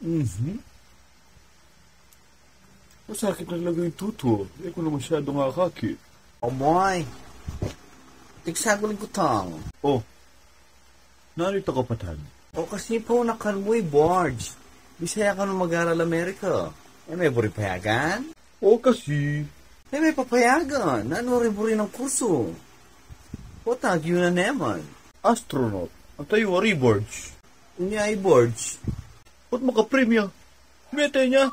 Mhm. Masakit na talaga yung tuto. Hindi ko na masyadong akaki. Omoy, tigsagulin ko tang. Oh, narito ka patan. O kasi po nakalmoy, Barge. Bisaya ka nung mag-aral Amerika. May buripayagan? Oh, kasi... May papayagan. Ano rin ng kurso? O tagyo na naman. Astronaut. Ang tayo wari, Borge. Unya ay Barge. Ba't makapremya? Mete niya.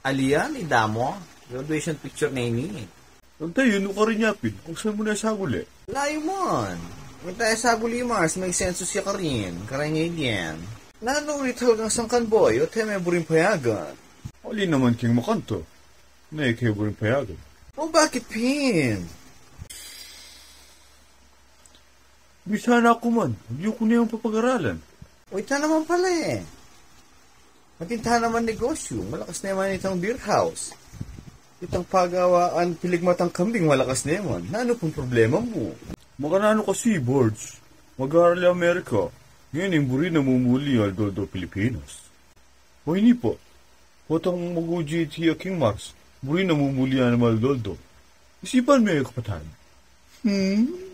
Aliyan, idamo. Graduation picture na ini. Ang tayo, no ka rin yapin. Kung saan mo na saguli. Layo man. May tayo saguli, Mars. May sensus siya ka rin. Karangay yan. Nanong talagang sangkan boy. O tayo may buripayagan. Wali naman king makanto. Na kayo rin payagan. O bakit, Pin? Bisa na ako man. Hindi ko na yung papag-aralan. O ita naman pala eh. Matinta naman negosyo. Malakas na naman itang beer house. Itang pagawaan piligmatang kambing malakas na naman. Ano pong problema mo? Makanano kasi, Borge. Mag-aaral Amerika. Ngayon yung buri namumuli Aldodo, Pilipinas. O hindi po. Potang mag-uji tiya King Mars. Buri namumuli ang Aldodo. Isipan mo yung kapatan. Hmm?